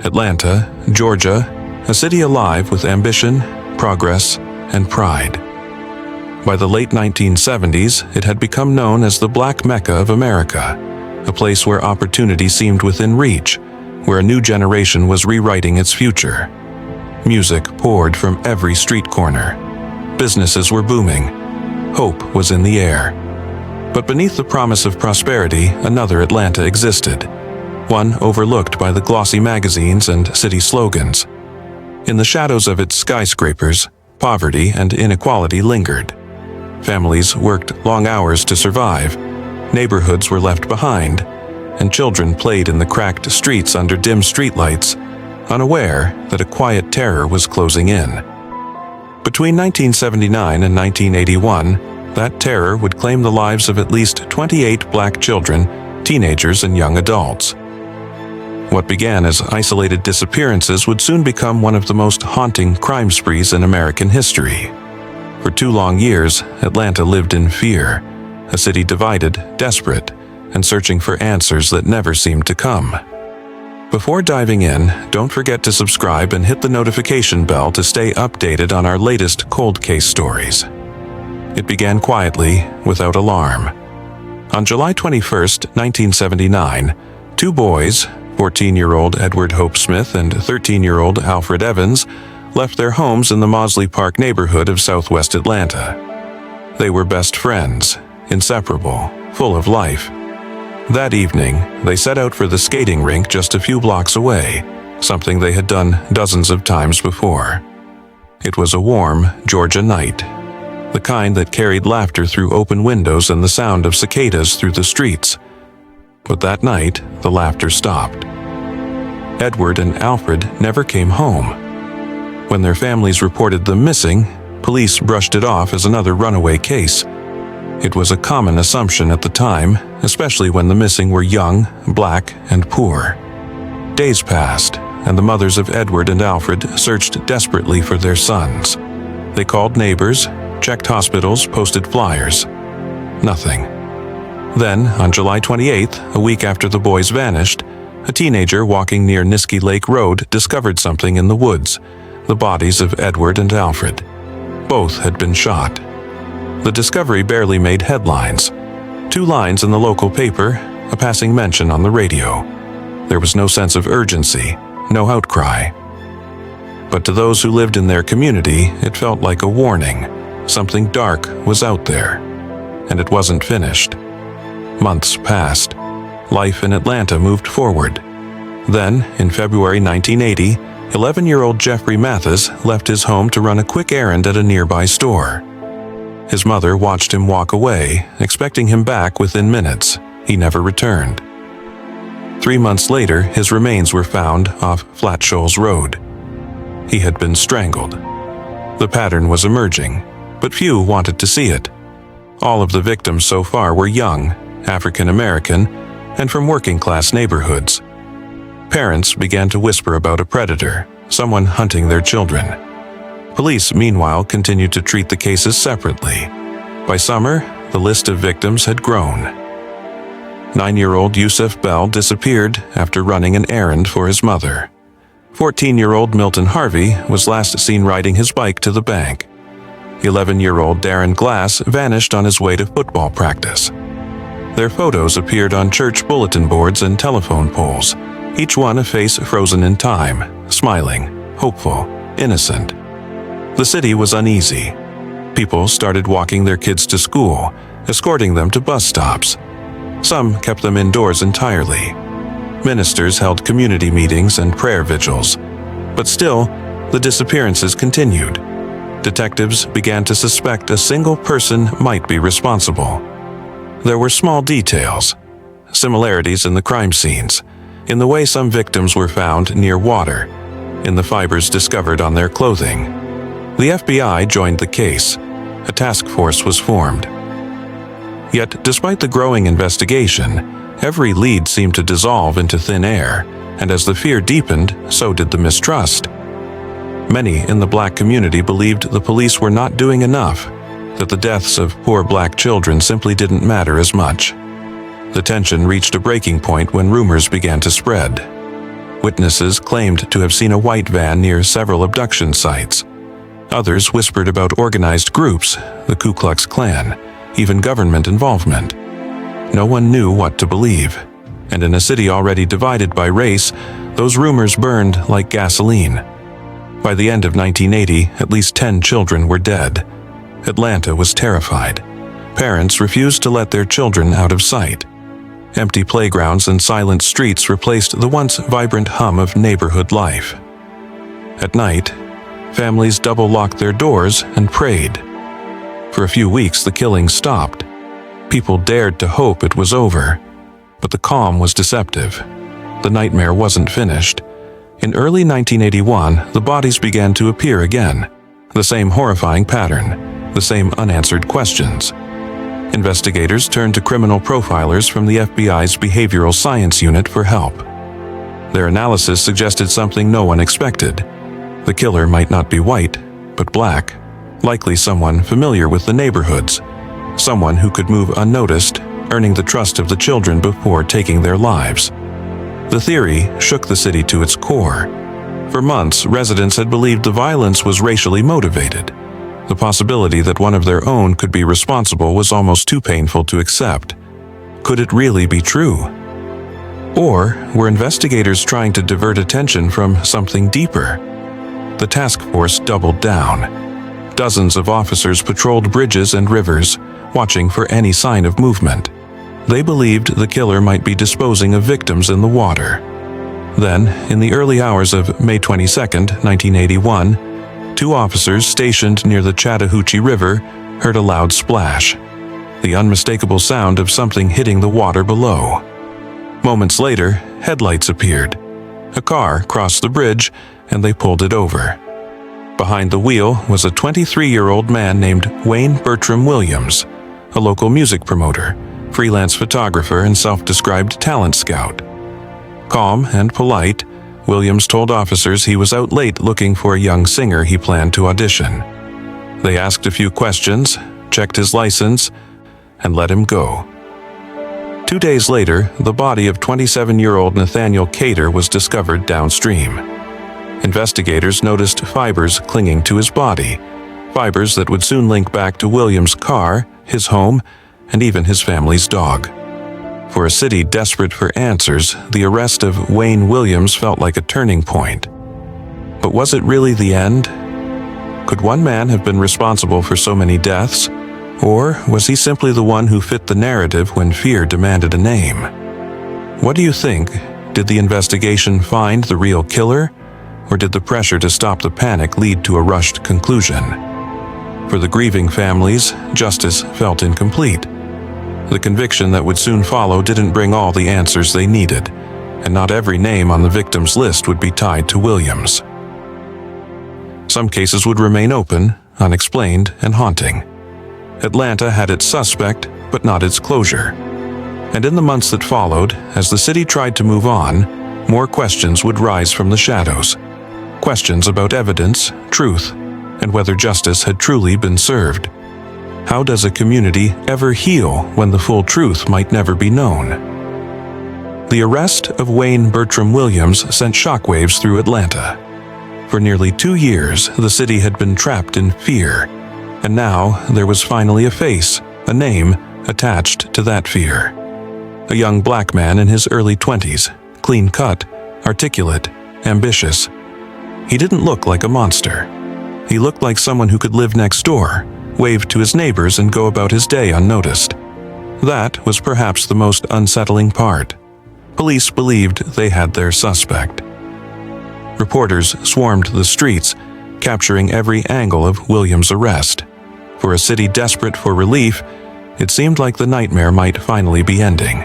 Atlanta, Georgia, a city alive with ambition, progress, and pride. By the late 1970s, it had become known as the Black Mecca of America, a place where opportunity seemed within reach, where a new generation was rewriting its future. Music poured from every street corner. Businesses were booming. Hope was in the air. But beneath the promise of prosperity, another Atlanta existed, one overlooked by the glossy magazines and city slogans. In the shadows of its skyscrapers, poverty and inequality lingered. Families worked long hours to survive, neighborhoods were left behind, and children played in the cracked streets under dim streetlights, unaware that a quiet terror was closing in. Between 1979 and 1981, that terror would claim the lives of at least 28 black children, teenagers, and young adults. What began as isolated disappearances would soon become one of the most haunting crime sprees in American history. For 2 long years, Atlanta lived in fear, a city divided, desperate, and searching for answers that never seemed to come. Before diving in, don't forget to subscribe and hit the notification bell to stay updated on our latest cold case stories. It began quietly, without alarm. On July 21, 1979, 2 boys, 14-year-old Edward Hope Smith and 13-year-old Alfred Evans, left their homes in the Mosley Park neighborhood of southwest Atlanta. They were best friends, inseparable, full of life. That evening, they set out for the skating rink just a few blocks away, something they had done dozens of times before. It was a warm Georgia night, the kind that carried laughter through open windows and the sound of cicadas through the streets. But that night, the laughter stopped. Edward and Alfred never came home. When their families reported them missing, police brushed it off as another runaway case. It was a common assumption at the time, especially when the missing were young, black, and poor. Days passed, and the mothers of Edward and Alfred searched desperately for their sons. They called neighbors, checked hospitals, posted flyers. Nothing. Then, on July 28th, a week after the boys vanished, a teenager walking near Niskey Lake Road discovered something in the woods, the bodies of Edward and Alfred. Both had been shot. The discovery barely made headlines. 2 lines in the local paper, a passing mention on the radio. There was no sense of urgency, no outcry. But to those who lived in their community, it felt like a warning. Something dark was out there, and it wasn't finished. Months passed. Life in Atlanta moved forward. Then, in February 1980, 11-year-old Jeffrey Mathis left his home to run a quick errand at a nearby store. His mother watched him walk away, expecting him back within minutes. He never returned. 3 months later, his remains were found off Flat Shoals Road. He had been strangled. The pattern was emerging, but few wanted to see it. All of the victims so far were young, African American, and from working-class neighborhoods. Parents began to whisper about a predator, someone hunting their children. Police, meanwhile, continued to treat the cases separately. By summer, the list of victims had grown. 9-year-old Yusuf Bell disappeared after running an errand for his mother. 14-year-old Milton Harvey was last seen riding his bike to the bank. 11-year-old Darren Glass vanished on his way to football practice. Their photos appeared on church bulletin boards and telephone poles, each one a face frozen in time, smiling, hopeful, innocent. The city was uneasy. People started walking their kids to school, escorting them to bus stops. Some kept them indoors entirely. Ministers held community meetings and prayer vigils. But still, the disappearances continued. Detectives began to suspect a single person might be responsible. There were small details, similarities in the crime scenes, in the way some victims were found near water, in the fibers discovered on their clothing. The FBI joined the case. A task force was formed. Yet, despite the growing investigation, every lead seemed to dissolve into thin air, and as the fear deepened, so did the mistrust. Many in the black community believed the police were not doing enough, that the deaths of poor black children simply didn't matter as much. The tension reached a breaking point when rumors began to spread. Witnesses claimed to have seen a white van near several abduction sites. Others whispered about organized groups, the Ku Klux Klan, even government involvement. No one knew what to believe, and in a city already divided by race, those rumors burned like gasoline. By the end of 1980, at least 10 children were dead. Atlanta was terrified. Parents refused to let their children out of sight. Empty playgrounds and silent streets replaced the once vibrant hum of neighborhood life. At night, families double-locked their doors and prayed. For a few weeks, the killings stopped. People dared to hope it was over, but the calm was deceptive. The nightmare wasn't finished. In early 1981, the bodies began to appear again. The same horrifying pattern, the same unanswered questions. Investigators turned to criminal profilers from the FBI's Behavioral Science Unit for help. Their analysis suggested something no one expected. The killer might not be white, but black, likely someone familiar with the neighborhoods, someone who could move unnoticed, earning the trust of the children before taking their lives. The theory shook the city to its core. For months, residents had believed the violence was racially motivated. The possibility that one of their own could be responsible was almost too painful to accept. Could it really be true? Or were investigators trying to divert attention from something deeper? The task force doubled down. Dozens of officers patrolled bridges and rivers, watching for any sign of movement. They believed the killer might be disposing of victims in the water. Then, in the early hours of May 22, 1981, 2 officers stationed near the Chattahoochee River heard a loud splash, the unmistakable sound of something hitting the water below. Moments later, headlights appeared. A car crossed the bridge, and they pulled it over. Behind the wheel was a 23-year-old man named Wayne Bertram Williams, a local music promoter, freelance photographer, and self-described talent scout. Calm and polite, Williams told officers he was out late looking for a young singer he planned to audition. They asked a few questions, checked his license, and let him go. 2 days later, the body of 27-year-old Nathaniel Cater was discovered downstream. Investigators noticed fibers clinging to his body, fibers that would soon link back to Williams' car, his home, and even his family's dog. For a city desperate for answers, the arrest of Wayne Williams felt like a turning point. But was it really the end? Could one man have been responsible for so many deaths? Or was he simply the one who fit the narrative when fear demanded a name? What do you think? Did the investigation find the real killer? Or did the pressure to stop the panic lead to a rushed conclusion? For the grieving families, justice felt incomplete. The conviction that would soon follow didn't bring all the answers they needed, and not every name on the victims' list would be tied to Williams. Some cases would remain open, unexplained, and haunting. Atlanta had its suspect, but not its closure. And in the months that followed, as the city tried to move on, more questions would rise from the shadows. Questions about evidence, truth, and whether justice had truly been served. How does a community ever heal when the full truth might never be known? The arrest of Wayne Bertram Williams sent shockwaves through Atlanta. For nearly 2 years, the city had been trapped in fear, and now there was finally a face, a name, attached to that fear. A young black man in his early 20s, clean-cut, articulate, ambitious. He didn't look like a monster. He looked like someone who could live next door, wave to his neighbors, and go about his day unnoticed. That was perhaps the most unsettling part. Police believed they had their suspect. Reporters swarmed the streets, capturing every angle of Williams' arrest. For a city desperate for relief, it seemed like the nightmare might finally be ending.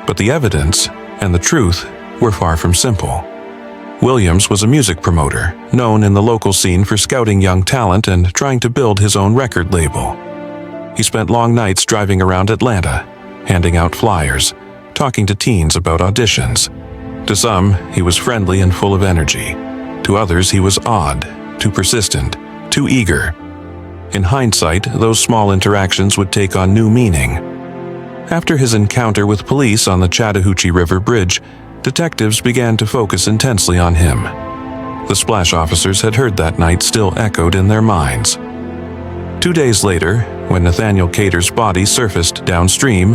But the evidence and the truth were far from simple. Williams was a music promoter, known in the local scene for scouting young talent and trying to build his own record label. He spent long nights driving around Atlanta, handing out flyers, talking to teens about auditions. To some, he was friendly and full of energy. To others, he was odd, too persistent, too eager. In hindsight, those small interactions would take on new meaning. After his encounter with police on the Chattahoochee River Bridge, detectives began to focus intensely on him. The splash officers had heard that night still echoed in their minds. 2 days later, when Nathaniel Cater's body surfaced downstream,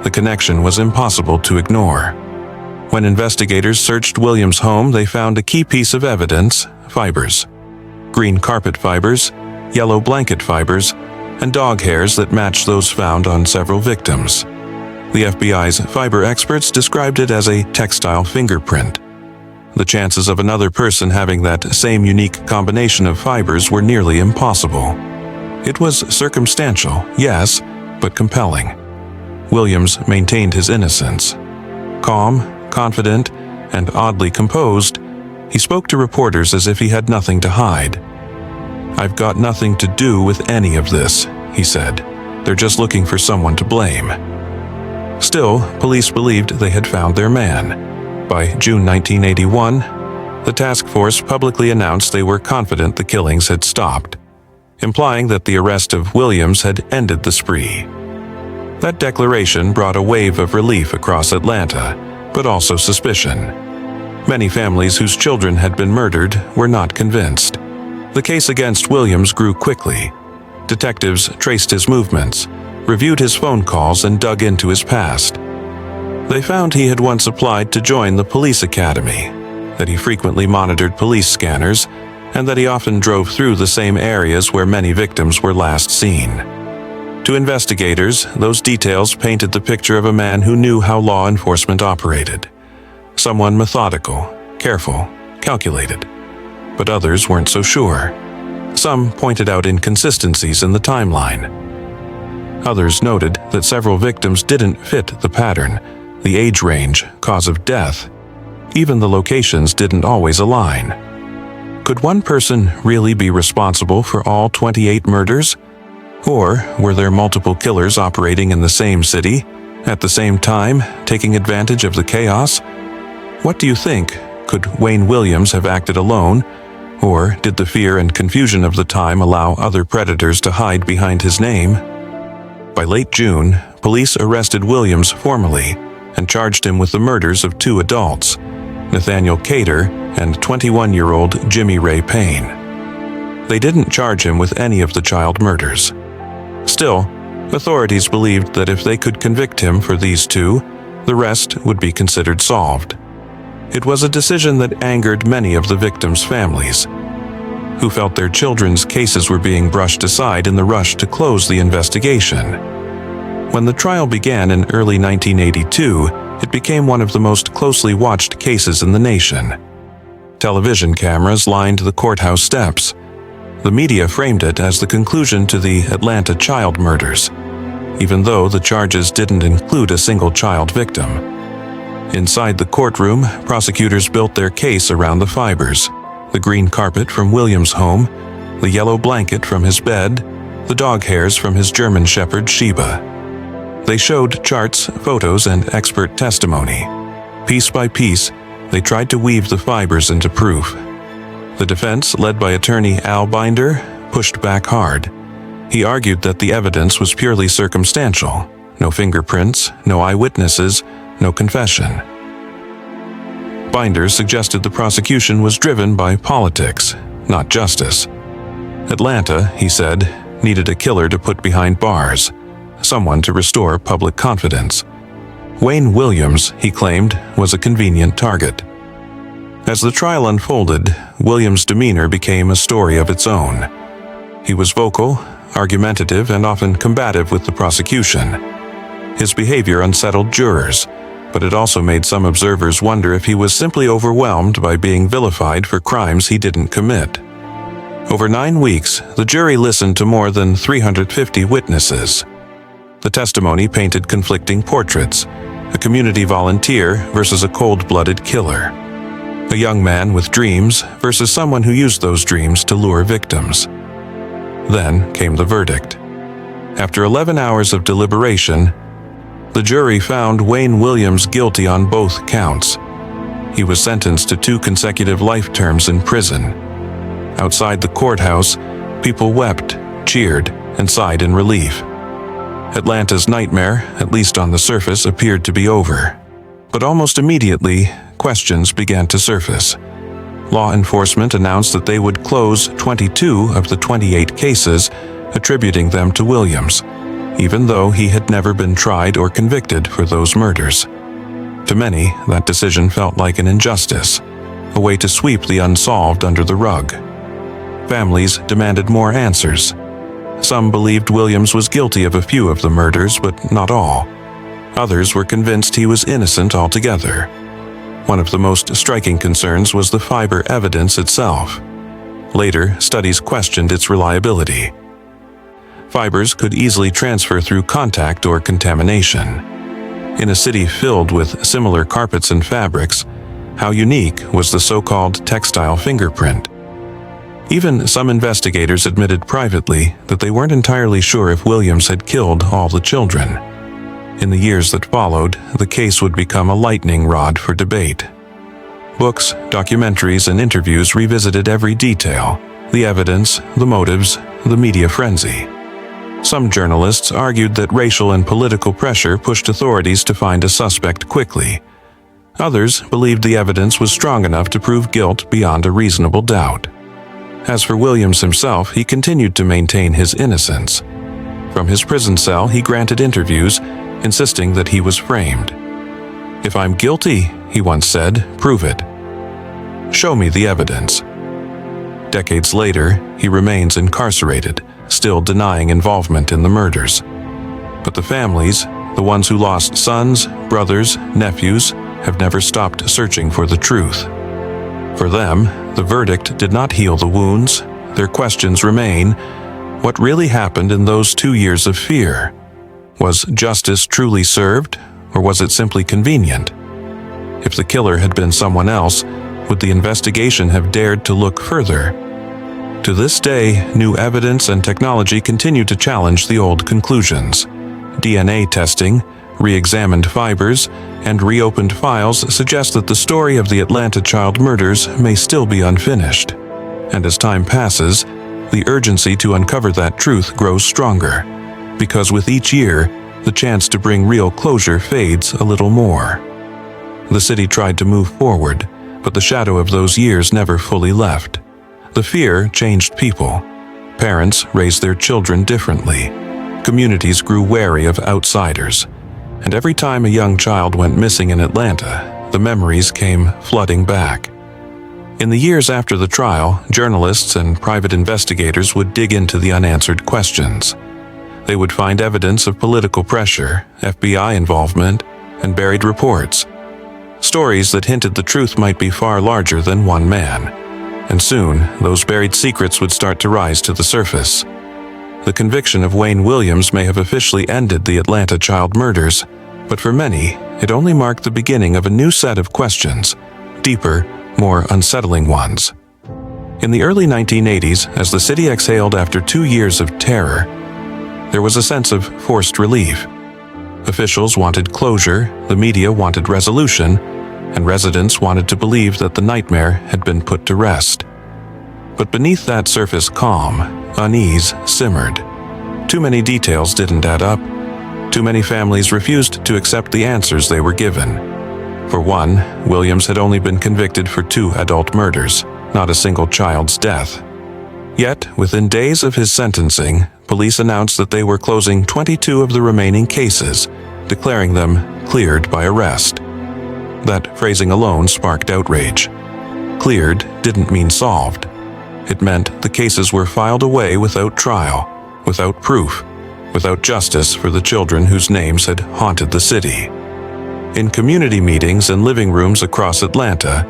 the connection was impossible to ignore. When investigators searched Williams' home, they found a key piece of evidence: fibers. Green carpet fibers, yellow blanket fibers, and dog hairs that matched those found on several victims. The FBI's fiber experts described it as a textile fingerprint. The chances of another person having that same unique combination of fibers were nearly impossible. It was circumstantial, yes, but compelling. Williams maintained his innocence. Calm, confident, and oddly composed, he spoke to reporters as if he had nothing to hide. "I've got nothing to do with any of this," he said. "They're just looking for someone to blame." Still, police believed they had found their man. By June 1981, the task force publicly announced they were confident the killings had stopped, implying that the arrest of Williams had ended the spree. That declaration brought a wave of relief across Atlanta, but also suspicion. Many families whose children had been murdered were not convinced. The case against Williams grew quickly. Detectives traced his movements, reviewed his phone calls, and dug into his past. They found he had once applied to join the police academy, that he frequently monitored police scanners, and that he often drove through the same areas where many victims were last seen. To investigators, those details painted the picture of a man who knew how law enforcement operated. Someone methodical, careful, calculated. But others weren't so sure. Some pointed out inconsistencies in the timeline. Others noted that several victims didn't fit the pattern, the age range, cause of death. Even the locations didn't always align. Could one person really be responsible for all 28 murders? Or were there multiple killers operating in the same city, at the same time, taking advantage of the chaos? What do you think? Could Wayne Williams have acted alone? Or did the fear and confusion of the time allow other predators to hide behind his name? By late June, police arrested Williams formally and charged him with the murders of 2 adults, Nathaniel Cater and 21-year-old Jimmy Ray Payne. They didn't charge him with any of the child murders. Still, authorities believed that if they could convict him for these 2, the rest would be considered solved. It was a decision that angered many of the victims' families, who felt their children's cases were being brushed aside in the rush to close the investigation. When the trial began in early 1982, it became one of the most closely watched cases in the nation. Television cameras lined the courthouse steps. The media framed it as the conclusion to the Atlanta child murders, even though the charges didn't include a single child victim. Inside the courtroom, prosecutors built their case around the fibers: the green carpet from Williams' home, the yellow blanket from his bed, the dog hairs from his German shepherd Sheba. They showed charts, photos, and expert testimony. Piece by piece, they tried to weave the fibers into proof. The defense, led by attorney Al Binder, pushed back hard. He argued that the evidence was purely circumstantial: no fingerprints, no eyewitnesses, no confession. Binder suggested the prosecution was driven by politics, not justice. Atlanta, he said, needed a killer to put behind bars, someone to restore public confidence. Wayne Williams, he claimed, was a convenient target. As the trial unfolded, Williams' demeanor became a story of its own. He was vocal, argumentative, and often combative with the prosecution. His behavior unsettled jurors, but it also made some observers wonder if he was simply overwhelmed by being vilified for crimes he didn't commit. Over 9 weeks, the jury listened to more than 350 witnesses. The testimony painted conflicting portraits: a community volunteer versus a cold-blooded killer, a young man with dreams versus someone who used those dreams to lure victims. Then came the verdict. After 11 hours of deliberation, the jury found Wayne Williams guilty on both counts. He was sentenced to 2 consecutive life terms in prison. Outside the courthouse, people wept, cheered, and sighed in relief. Atlanta's nightmare, at least on the surface, appeared to be over. But almost immediately, questions began to surface. Law enforcement announced that they would close 22 of the 28 cases, attributing them to Williams, even though he had never been tried or convicted for those murders. To many, that decision felt like an injustice, a way to sweep the unsolved under the rug. Families demanded more answers. Some believed Williams was guilty of a few of the murders, but not all. Others were convinced he was innocent altogether. One of the most striking concerns was the fiber evidence itself. Later, studies questioned its reliability. Fibers could easily transfer through contact or contamination. In a city filled with similar carpets and fabrics, how unique was the so-called textile fingerprint? Even some investigators admitted privately that they weren't entirely sure if Williams had killed all the children. In the years that followed, the case would become a lightning rod for debate. Books, documentaries, and interviews revisited every detail: the evidence, the motives, the media frenzy. Some journalists argued that racial and political pressure pushed authorities to find a suspect quickly. Others believed the evidence was strong enough to prove guilt beyond a reasonable doubt. As for Williams himself, he continued to maintain his innocence. From his prison cell, he granted interviews, insisting that he was framed. "If I'm guilty," he once said, "prove it. Show me the evidence." Decades later, he remains incarcerated, still denying involvement in the murders. But the families, the ones who lost sons, brothers, nephews, have never stopped searching for the truth. For them, the verdict did not heal the wounds. Their questions remain: what really happened in those 2 years of fear? Was justice truly served, or was it simply convenient? If the killer had been someone else, would the investigation have dared to look further? To this day, new evidence and technology continue to challenge the old conclusions. DNA testing, re-examined fibers, and reopened files suggest that the story of the Atlanta child murders may still be unfinished. And as time passes, the urgency to uncover that truth grows stronger, because with each year, the chance to bring real closure fades a little more. The city tried to move forward, but the shadow of those years never fully left. The fear changed people. Parents raised their children differently. Communities grew wary of outsiders. And every time a young child went missing in Atlanta, the memories came flooding back. In the years after the trial, journalists and private investigators would dig into the unanswered questions. They would find evidence of political pressure, FBI involvement, and buried reports. Stories that hinted the truth might be far larger than one man. And soon, those buried secrets would start to rise to the surface. The conviction of Wayne Williams may have officially ended the Atlanta child murders, but for many, it only marked the beginning of a new set of questions, deeper, more unsettling ones. In the early 1980s, as the city exhaled after 2 years of terror, there was a sense of forced relief. Officials wanted closure, the media wanted resolution, and residents wanted to believe that the nightmare had been put to rest. But beneath that surface calm, unease simmered. Too many details didn't add up. Too many families refused to accept the answers they were given. For one, Williams had only been convicted for 2 adult murders, not a single child's death. Yet, within days of his sentencing, police announced that they were closing 22 of the remaining cases, declaring them cleared by arrest. That phrasing alone sparked outrage. Cleared didn't mean solved. It meant the cases were filed away without trial, without proof, without justice for the children whose names had haunted the city. In community meetings and living rooms across Atlanta,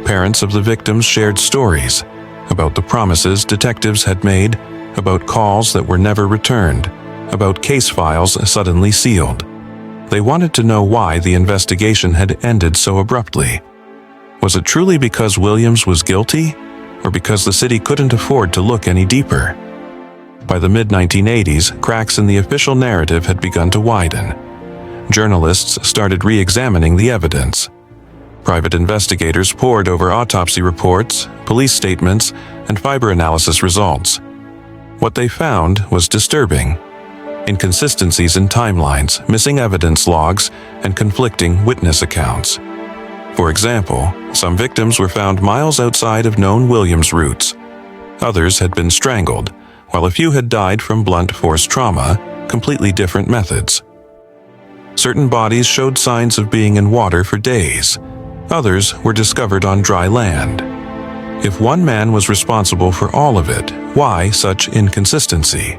parents of the victims shared stories about the promises detectives had made, about calls that were never returned, about case files suddenly sealed. They wanted to know why the investigation had ended so abruptly. Was it truly because Williams was guilty, or because the city couldn't afford to look any deeper? By the mid-1980s, cracks in the official narrative had begun to widen. Journalists started re-examining the evidence. Private investigators pored over autopsy reports, police statements, and fiber analysis results. What they found was disturbing. inconsistencies in timelines, missing evidence logs, and conflicting witness accounts. For example, some victims were found miles outside of known Williams routes. Others had been strangled, while a few had died from blunt force trauma, completely different methods. Certain bodies showed signs of being in water for days. Others were discovered on dry land. If one man was responsible for all of it, why such inconsistency?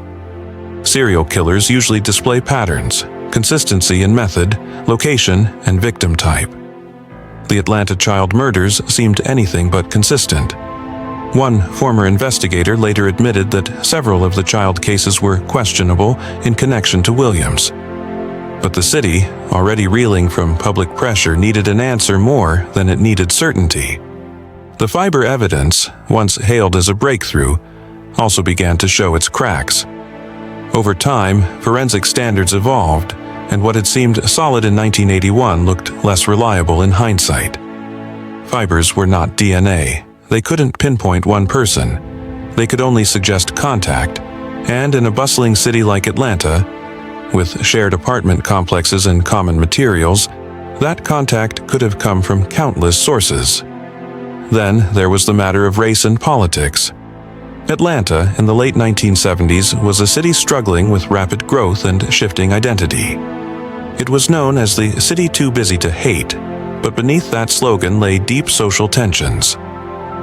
Serial killers usually display patterns, consistency in method, location, and victim type. The Atlanta child murders seemed anything but consistent. One former investigator later admitted that several of the child cases were questionable in connection to Williams. But the city, already reeling from public pressure, needed an answer more than it needed certainty. The fiber evidence, once hailed as a breakthrough, also began to show its cracks. Over time, forensic standards evolved, and what had seemed solid in 1981 looked less reliable in hindsight. Fibers were not DNA. They couldn't pinpoint one person. They could only suggest contact, and in a bustling city like Atlanta, with shared apartment complexes and common materials, that contact could have come from countless sources. Then there was the matter of race and politics. Atlanta, in the late 1970s, was a city struggling with rapid growth and shifting identity. It was known as the city too busy to hate, but beneath that slogan lay deep social tensions.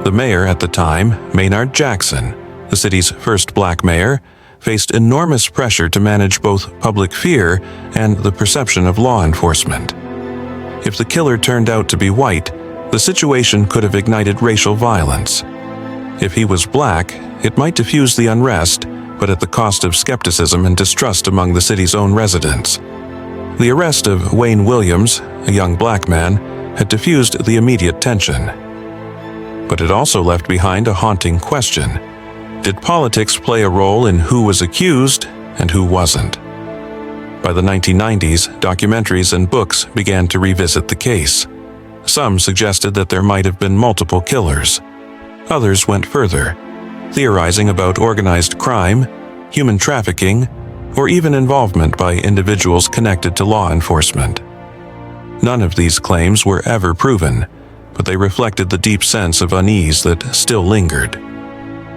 The mayor at the time, Maynard Jackson, the city's first black mayor, faced enormous pressure to manage both public fear and the perception of law enforcement. If the killer turned out to be white, the situation could have ignited racial violence. If he was black, it might diffuse the unrest, but at the cost of skepticism and distrust among the city's own residents. The arrest of Wayne Williams, a young black man, had diffused the immediate tension. But it also left behind a haunting question. Did politics play a role in who was accused and who wasn't? By the 1990s, documentaries and books began to revisit the case. Some suggested that there might have been multiple killers. Others went further, theorizing about organized crime, human trafficking, or even involvement by individuals connected to law enforcement. None of these claims were ever proven, but they reflected the deep sense of unease that still lingered.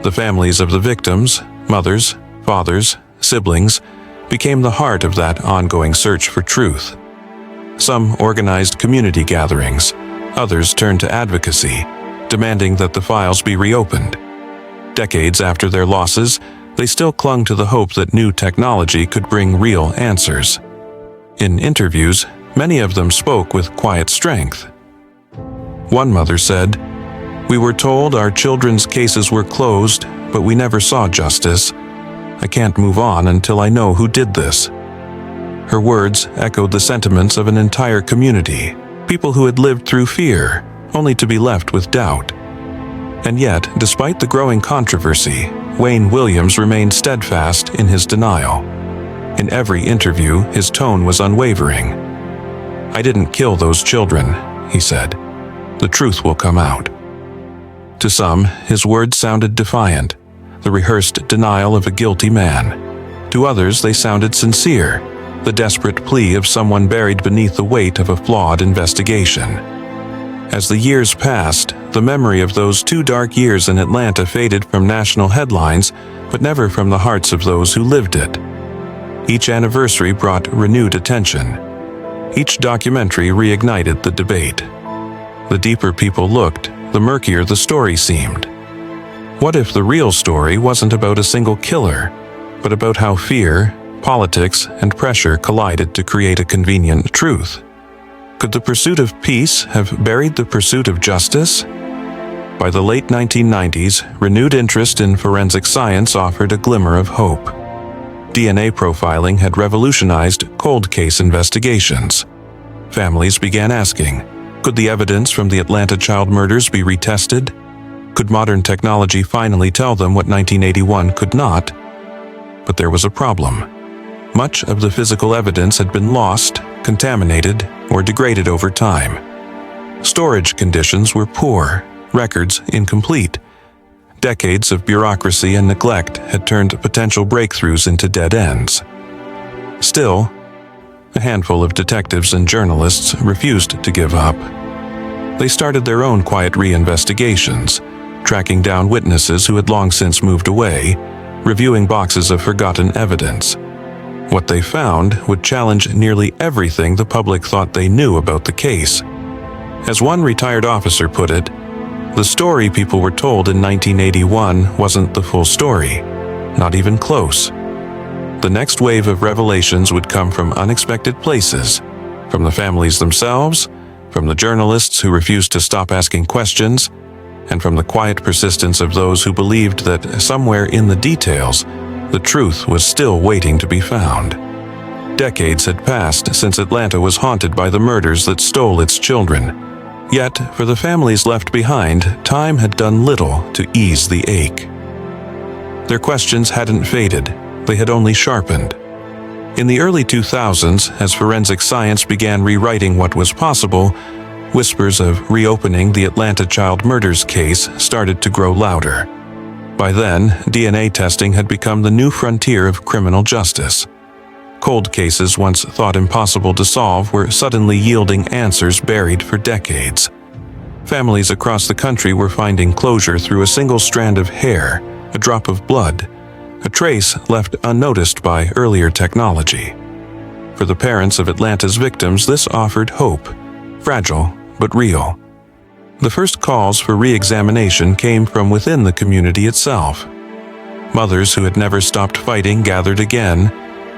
The families of the victims, mothers, fathers, siblings, became the heart of that ongoing search for truth. Some organized community gatherings, others turned to advocacy, demanding that the files be reopened. Decades after their losses, they still clung to the hope that new technology could bring real answers. In interviews, many of them spoke with quiet strength. One mother said, "We were told our children's cases were closed, but we never saw justice. I can't move on until I know who did this." Her words echoed the sentiments of an entire community, people who had lived through fear, only to be left with doubt. And yet, despite the growing controversy, Wayne Williams remained steadfast in his denial. In every interview, his tone was unwavering. "I didn't kill those children," he said. "The truth will come out." To some, his words sounded defiant, the rehearsed denial of a guilty man. To others, they sounded sincere, the desperate plea of someone buried beneath the weight of a flawed investigation. As the years passed, the memory of those 2 dark years in Atlanta faded from national headlines, but never from the hearts of those who lived it. Each anniversary brought renewed attention. Each documentary reignited the debate. The deeper people looked, the murkier the story seemed. What if the real story wasn't about a single killer, but about how fear, politics, and pressure collided to create a convenient truth? Could the pursuit of peace have buried the pursuit of justice? By the late 1990s, renewed interest in forensic science offered a glimmer of hope. DNA profiling had revolutionized cold case investigations. Families began asking, could the evidence from the Atlanta child murders be retested? Could modern technology finally tell them what 1981 could not? But there was a problem. Much of the physical evidence had been lost, contaminated, or degraded over time. Storage conditions were poor, records incomplete. Decades of bureaucracy and neglect had turned potential breakthroughs into dead ends. Still, a handful of detectives and journalists refused to give up. They started their own quiet reinvestigations, tracking down witnesses who had long since moved away, reviewing boxes of forgotten evidence. What they found would challenge nearly everything the public thought they knew about the case. As one retired officer put it, the story people were told in 1981 wasn't the full story, not even close. The next wave of revelations would come from unexpected places, from the families themselves, from the journalists who refused to stop asking questions, and from the quiet persistence of those who believed that somewhere in the details, the truth was still waiting to be found. Decades had passed since Atlanta was haunted by the murders that stole its children. Yet, for the families left behind, time had done little to ease the ache. Their questions hadn't faded, they had only sharpened. In the early 2000s, as forensic science began rewriting what was possible, whispers of reopening the Atlanta child murders case started to grow louder. By then, DNA testing had become the new frontier of criminal justice. Cold cases once thought impossible to solve were suddenly yielding answers buried for decades. Families across the country were finding closure through a single strand of hair, a drop of blood, a trace left unnoticed by earlier technology. For the parents of Atlanta's victims, this offered hope, fragile but real. The first calls for re-examination came from within the community itself. Mothers who had never stopped fighting gathered again,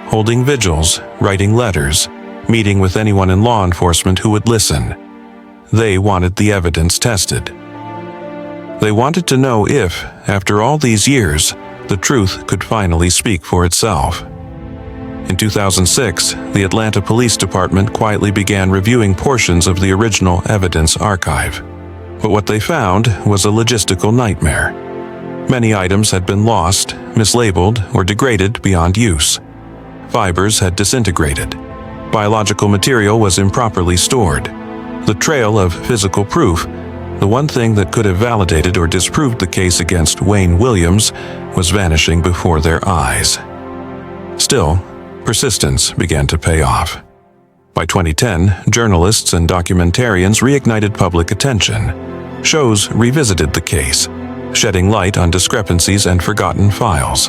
holding vigils, writing letters, meeting with anyone in law enforcement who would listen. They wanted the evidence tested. They wanted to know if, after all these years, the truth could finally speak for itself. In 2006, the Atlanta Police Department quietly began reviewing portions of the original evidence archive. But what they found was a logistical nightmare. Many items had been lost, mislabeled, or degraded beyond use. Fibers had disintegrated. Biological material was improperly stored. The trail of physical proof, the one thing that could have validated or disproved the case against Wayne Williams, was vanishing before their eyes. Still, persistence began to pay off. By 2010, journalists and documentarians reignited public attention. Shows revisited the case, shedding light on discrepancies and forgotten files.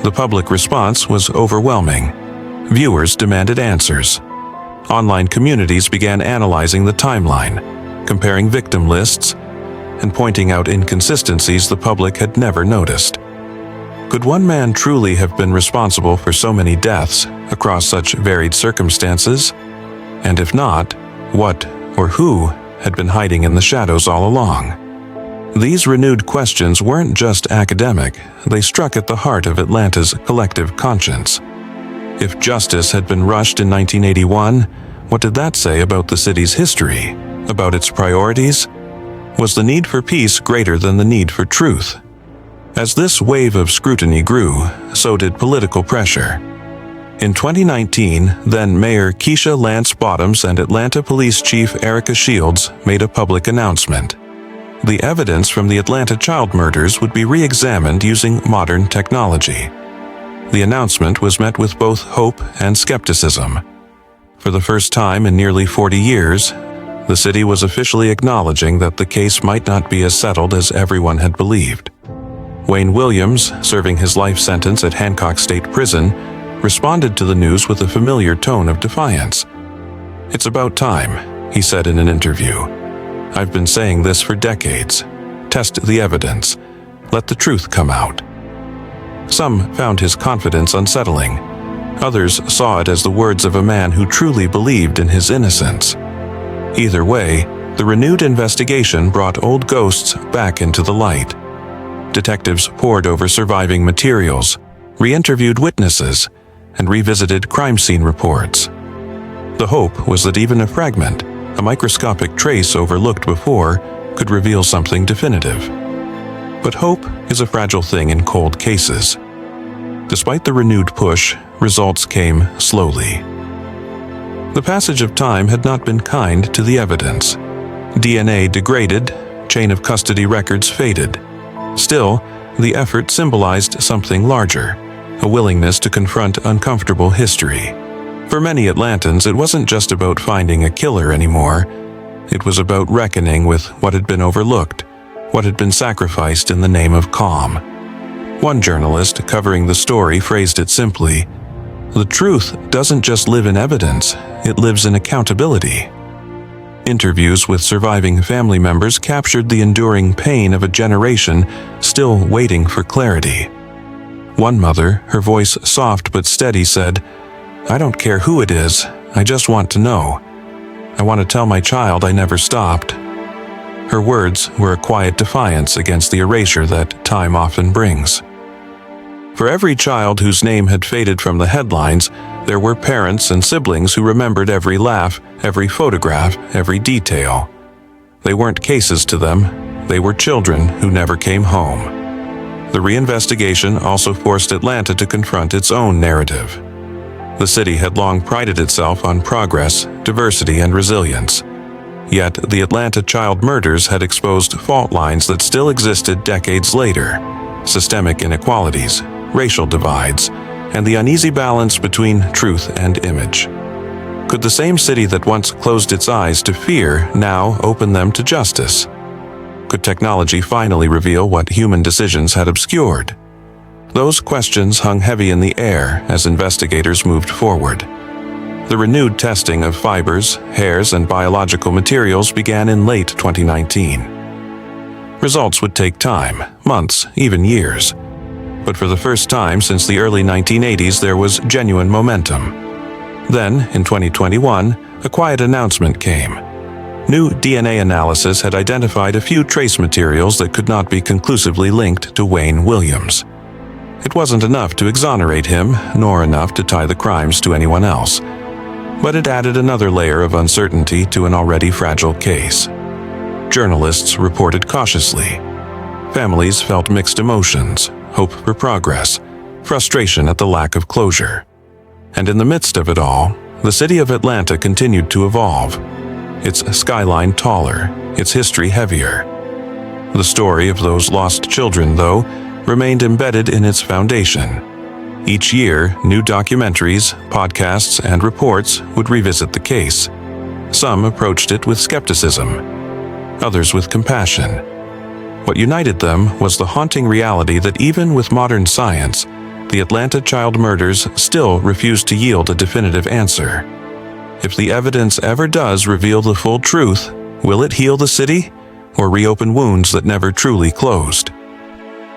The public response was overwhelming. Viewers demanded answers. Online communities began analyzing the timeline, comparing victim lists, and pointing out inconsistencies the public had never noticed. Could one man truly have been responsible for so many deaths across such varied circumstances? And if not, what or who had been hiding in the shadows all along? These renewed questions weren't just academic, they struck at the heart of Atlanta's collective conscience. If justice had been rushed in 1981, what did that say about the city's history, about its priorities? Was the need for peace greater than the need for truth? As this wave of scrutiny grew, so did political pressure. In 2019, then Mayor Keisha Lance Bottoms and Atlanta Police Chief Erica Shields made a public announcement. The evidence from the Atlanta child murders would be re-examined using modern technology. The announcement was met with both hope and skepticism. For the first time in nearly 40 years, the city was officially acknowledging that the case might not be as settled as everyone had believed. Wayne Williams, serving his life sentence at Hancock State Prison, responded to the news with a familiar tone of defiance. "It's about time," he said in an interview. "I've been saying this for decades. Test the evidence. Let the truth come out." Some found his confidence unsettling. Others saw it as the words of a man who truly believed in his innocence. Either way, the renewed investigation brought old ghosts back into the light. Detectives pored over surviving materials, re-interviewed witnesses, and revisited crime scene reports. The hope was that even a fragment, a microscopic trace overlooked before, could reveal something definitive. But hope is a fragile thing in cold cases. Despite the renewed push, results came slowly. The passage of time had not been kind to the evidence. DNA degraded, chain of custody records faded. Still, the effort symbolized something larger, a willingness to confront uncomfortable history. For many Atlantans, it wasn't just about finding a killer anymore. It was about reckoning with what had been overlooked, what had been sacrificed in the name of calm. One journalist covering the story phrased it simply, "The truth doesn't just live in evidence, it lives in accountability." Interviews with surviving family members captured the enduring pain of a generation still waiting for clarity. One mother, her voice soft but steady, said, "I don't care who it is, I just want to know. I want to tell my child I never stopped." Her words were a quiet defiance against the erasure that time often brings. For every child whose name had faded from the headlines, there were parents and siblings who remembered every laugh, every photograph, every detail. They weren't cases to them, they were children who never came home. The reinvestigation also forced Atlanta to confront its own narrative. The city had long prided itself on progress, diversity, and resilience. Yet the Atlanta child murders had exposed fault lines that still existed decades later: systemic inequalities, racial divides, and the uneasy balance between truth and image. Could the same city that once closed its eyes to fear now open them to justice? Could technology finally reveal what human decisions had obscured? Those questions hung heavy in the air as investigators moved forward. The renewed testing of fibers, hairs, and biological materials began in late 2019. Results would take time, months, even years. But for the first time since the early 1980s, there was genuine momentum. Then, in 2021, a quiet announcement came. New DNA analysis had identified a few trace materials that could not be conclusively linked to Wayne Williams. It wasn't enough to exonerate him, nor enough to tie the crimes to anyone else. But it added another layer of uncertainty to an already fragile case. Journalists reported cautiously. Families felt mixed emotions: hope for progress, frustration at the lack of closure. And in the midst of it all, the city of Atlanta continued to evolve. Its skyline taller, its history heavier. The story of those lost children, though, remained embedded in its foundation. Each year, new documentaries, podcasts, and reports would revisit the case. Some approached it with skepticism, others with compassion. What united them was the haunting reality that even with modern science, the Atlanta child murders still refuse to yield a definitive answer. If the evidence ever does reveal the full truth, will it heal the city or reopen wounds that never truly closed?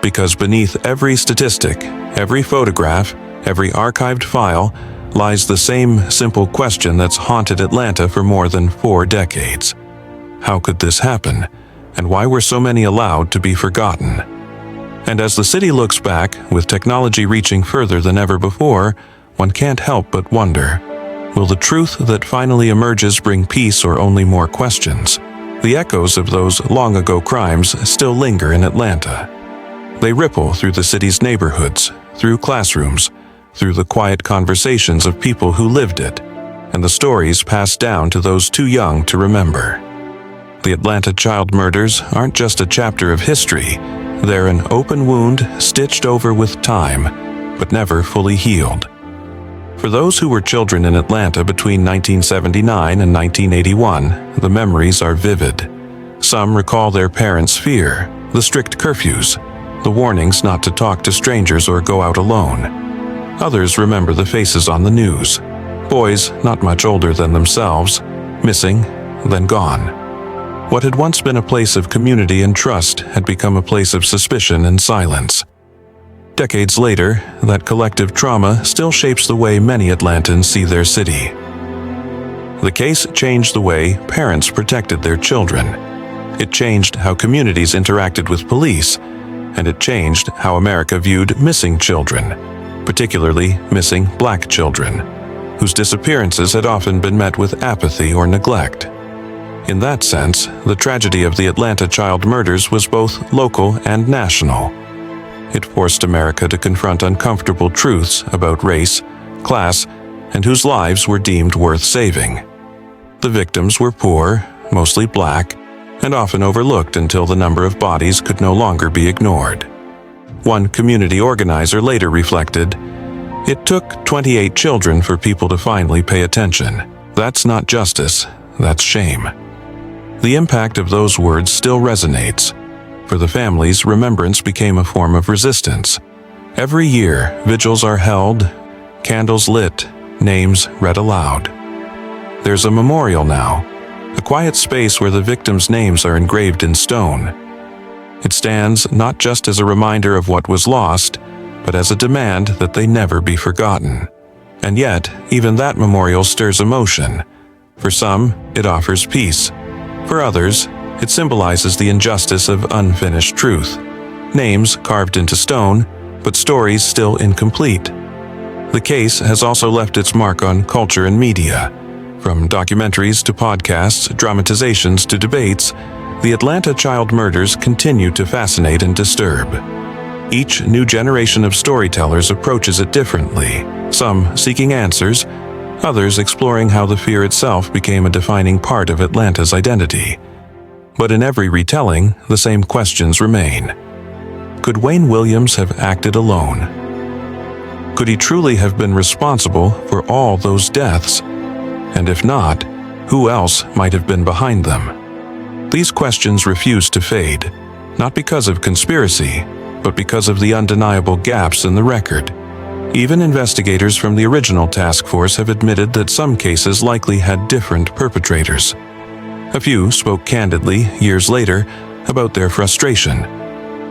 Because beneath every statistic, every photograph, every archived file, lies the same simple question that's haunted Atlanta for more than 4 decades. How could this happen? And why were so many allowed to be forgotten? And as the city looks back, with technology reaching further than ever before, one can't help but wonder, will the truth that finally emerges bring peace or only more questions? The echoes of those long-ago crimes still linger in Atlanta. They ripple through the city's neighborhoods, through classrooms, through the quiet conversations of people who lived it, and the stories passed down to those too young to remember. The Atlanta child murders aren't just a chapter of history, they're an open wound stitched over with time, but never fully healed. For those who were children in Atlanta between 1979 and 1981, the memories are vivid. Some recall their parents' fear, the strict curfews, the warnings not to talk to strangers or go out alone. Others remember the faces on the news, boys not much older than themselves, missing, then gone. What had once been a place of community and trust had become a place of suspicion and silence. Decades later, that collective trauma still shapes the way many Atlantans see their city. The case changed the way parents protected their children. It changed how communities interacted with police, and it changed how America viewed missing children, particularly missing Black children, whose disappearances had often been met with apathy or neglect. In that sense, the tragedy of the Atlanta child murders was both local and national. It forced America to confront uncomfortable truths about race, class, and whose lives were deemed worth saving. The victims were poor, mostly Black, and often overlooked until the number of bodies could no longer be ignored. One community organizer later reflected, "It took 28 children for people to finally pay attention. That's not justice, that's shame." The impact of those words still resonates. For the families, remembrance became a form of resistance. Every year, vigils are held, candles lit, names read aloud. There's a memorial now, a quiet space where the victims' names are engraved in stone. It stands not just as a reminder of what was lost, but as a demand that they never be forgotten. And yet, even that memorial stirs emotion. For some, it offers peace. For others, it symbolizes the injustice of unfinished truth. Names carved into stone, but stories still incomplete. The case has also left its mark on culture and media. From documentaries to podcasts, dramatizations to debates, the Atlanta child murders continue to fascinate and disturb. Each new generation of storytellers approaches it differently, some seeking answers, others exploring how the fear itself became a defining part of Atlanta's identity. But in every retelling, the same questions remain. Could Wayne Williams have acted alone? Could he truly have been responsible for all those deaths? And if not, who else might have been behind them? These questions refuse to fade, not because of conspiracy, but because of the undeniable gaps in the record. Even investigators from the original task force have admitted that some cases likely had different perpetrators. A few spoke candidly, years later, about their frustration,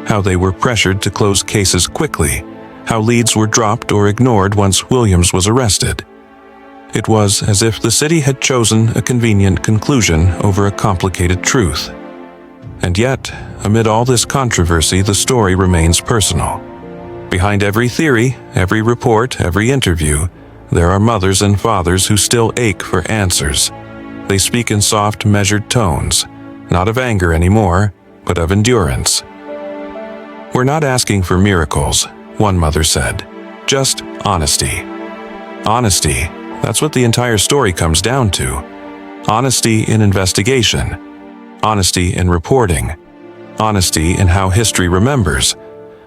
how they were pressured to close cases quickly, how leads were dropped or ignored once Williams was arrested. It was as if the city had chosen a convenient conclusion over a complicated truth. And yet, amid all this controversy, the story remains personal. Behind every theory, every report, every interview, there are mothers and fathers who still ache for answers. They speak in soft, measured tones, not of anger anymore, but of endurance. "We're not asking for miracles," one mother said, "just honesty." Honesty, that's what the entire story comes down to. Honesty in investigation, honesty in reporting, honesty in how history remembers.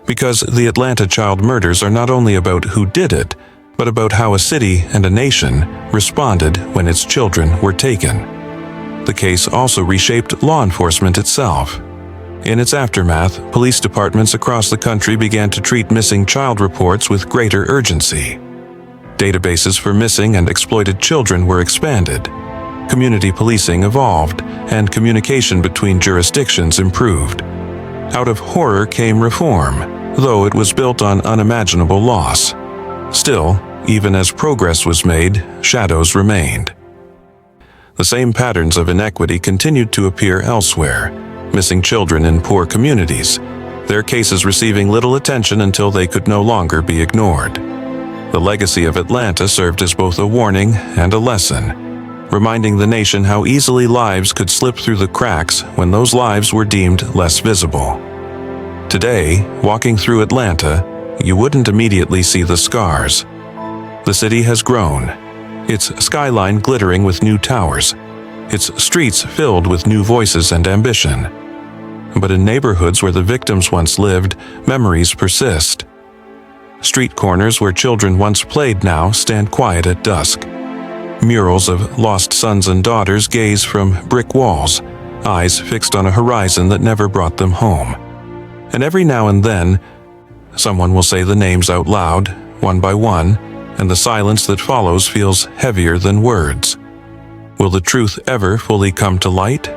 Because the Atlanta child murders are not only about who did it, but about how a city and a nation responded when its children were taken. The case also reshaped law enforcement itself. In its aftermath, police departments across the country began to treat missing child reports with greater urgency. Databases for missing and exploited children were expanded. Community policing evolved, and communication between jurisdictions improved. Out of horror came reform, though it was built on unimaginable loss. Still, even as progress was made, shadows remained. The same patterns of inequity continued to appear elsewhere. Missing children in poor communities, their cases receiving little attention until they could no longer be ignored. The legacy of Atlanta served as both a warning and a lesson, reminding the nation how easily lives could slip through the cracks when those lives were deemed less visible. Today, walking through Atlanta, you wouldn't immediately see the scars. The city has grown, its skyline glittering with new towers, its streets filled with new voices and ambition. But in neighborhoods where the victims once lived, memories persist. Street corners where children once played now stand quiet at dusk. Murals of lost sons and daughters gaze from brick walls, eyes fixed on a horizon that never brought them home. And every now and then, someone will say the names out loud, one by one, and the silence that follows feels heavier than words. Will the truth ever fully come to light?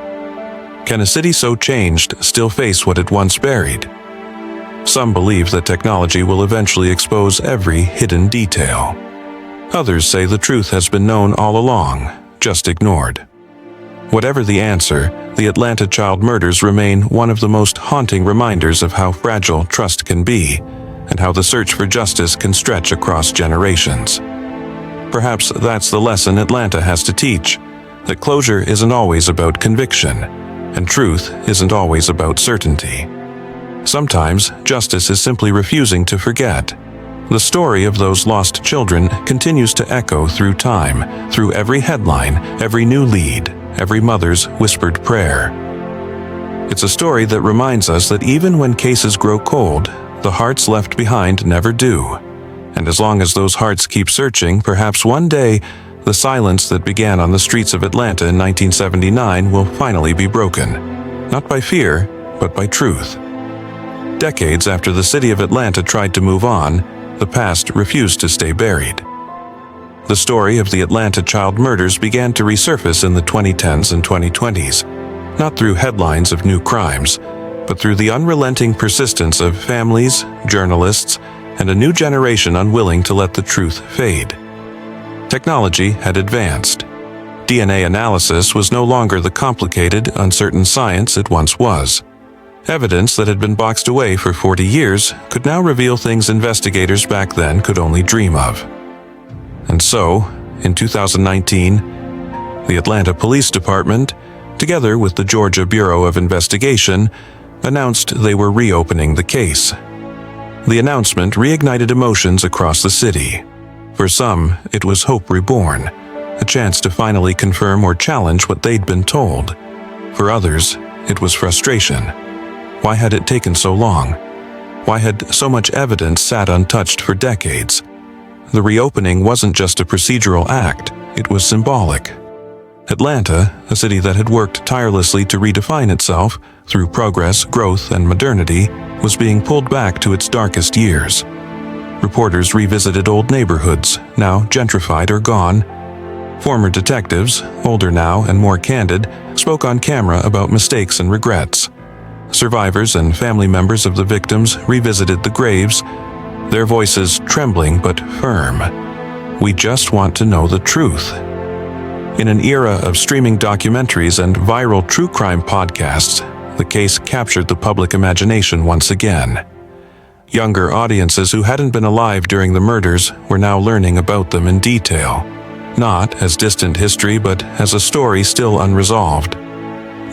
Can a city so changed still face what it once buried? Some believe that technology will eventually expose every hidden detail. Others say the truth has been known all along, just ignored. Whatever the answer, the Atlanta child murders remain one of the most haunting reminders of how fragile trust can be, and how the search for justice can stretch across generations. Perhaps that's the lesson Atlanta has to teach, that closure isn't always about conviction, and truth isn't always about certainty. Sometimes, justice is simply refusing to forget. The story of those lost children continues to echo through time, through every headline, every new lead, every mother's whispered prayer. It's a story that reminds us that even when cases grow cold, The hearts left behind never do. And as long as those hearts keep searching, perhaps one day, the silence that began on the streets of Atlanta in 1979 will finally be broken. Not by fear, but by truth. Decades after the city of Atlanta tried to move on, the past refused to stay buried. The story of the Atlanta child murders began to resurface in the 2010s and 2020s, not through headlines of new crimes, but through the unrelenting persistence of families, journalists, and a new generation unwilling to let the truth fade. Technology had advanced. DNA analysis was no longer the complicated, uncertain science it once was. Evidence that had been boxed away for 40 years could now reveal things investigators back then could only dream of. And so, in 2019, the Atlanta Police Department, together with the Georgia Bureau of Investigation, announced they were reopening the case. The announcement reignited emotions across the city. For some, it was hope reborn, a chance to finally confirm or challenge what they'd been told. For others, it was frustration. Why had it taken so long? Why had so much evidence sat untouched for decades? The reopening wasn't just a procedural act, it was symbolic. Atlanta, a city that had worked tirelessly to redefine itself through progress, growth, and modernity, was being pulled back to its darkest years. Reporters revisited old neighborhoods, now gentrified or gone. Former detectives, older now and more candid, spoke on camera about mistakes and regrets. Survivors and family members of the victims revisited the graves, their voices trembling but firm. We just want to know the truth. In an era of streaming documentaries and viral true crime podcasts, the case captured the public imagination once again. Younger audiences who hadn't been alive during the murders were now learning about them in detail, not as distant history but as a story still unresolved.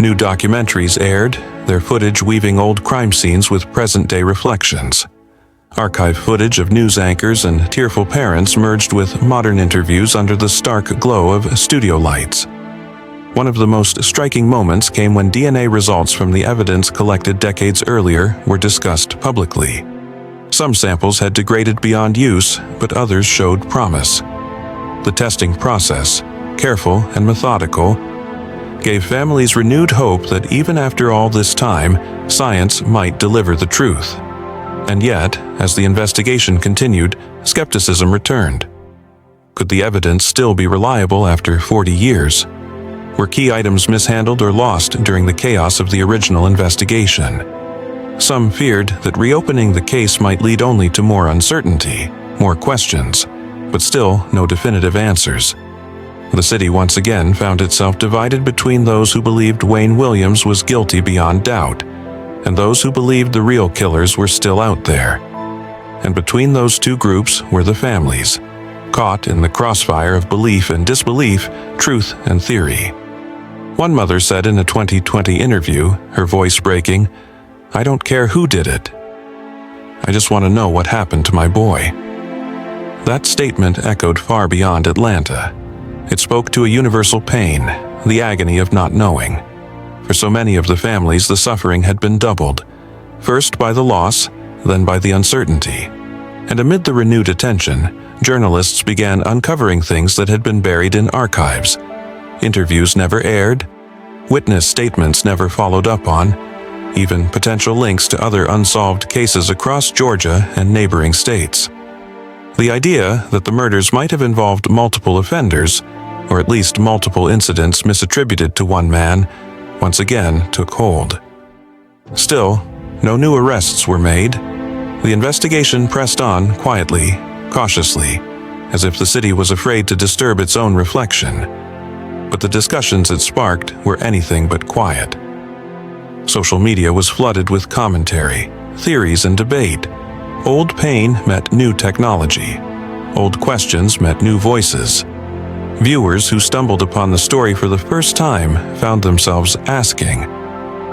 New documentaries aired, their footage weaving old crime scenes with present-day reflections. Archive footage of news anchors and tearful parents merged with modern interviews under the stark glow of studio lights. One of the most striking moments came when DNA results from the evidence collected decades earlier were discussed publicly. Some samples had degraded beyond use, but others showed promise. The testing process, careful and methodical, gave families renewed hope that even after all this time, science might deliver the truth. And yet, as the investigation continued, skepticism returned. Could the evidence still be reliable after 40 years? Were key items mishandled or lost during the chaos of the original investigation? Some feared that reopening the case might lead only to more uncertainty, more questions, but still no definitive answers. The city once again found itself divided between those who believed Wayne Williams was guilty beyond doubt, and those who believed the real killers were still out there. And between those two groups were the families, caught in the crossfire of belief and disbelief, truth and theory. One mother said in a 2020 interview, her voice breaking, "I don't care who did it. I just want to know what happened to my boy." That statement echoed far beyond Atlanta. It spoke to a universal pain, the agony of not knowing. For so many of the families, the suffering had been doubled, first by the loss, then by the uncertainty. And amid the renewed attention, journalists began uncovering things that had been buried in archives. Interviews never aired, witness statements never followed up on, even potential links to other unsolved cases across Georgia and neighboring states. The idea that the murders might have involved multiple offenders, or at least multiple incidents misattributed to one man, once again took hold. Still, no new arrests were made. The investigation pressed on quietly, cautiously, as if the city was afraid to disturb its own reflection. But the discussions it sparked were anything but quiet. Social media was flooded with commentary, theories, and debate. Old pain met new technology. Old questions met new voices. Viewers who stumbled upon the story for the first time found themselves asking,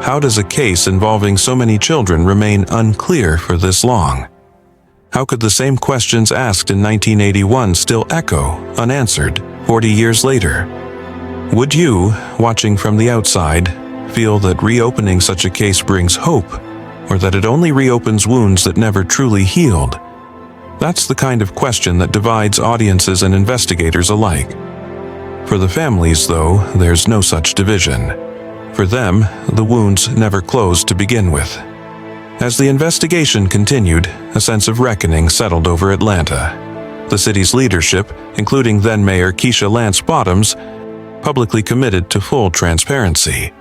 how does a case involving so many children remain unclear for this long? How could the same questions asked in 1981 still echo, unanswered, 40 years later? Would you, watching from the outside, feel that reopening such a case brings hope, or that it only reopens wounds that never truly healed? That's the kind of question that divides audiences and investigators alike. For the families, though, there's no such division. For them, the wounds never closed to begin with. As the investigation continued, a sense of reckoning settled over Atlanta. The city's leadership, including then-Mayor Keisha Lance Bottoms, publicly committed to full transparency.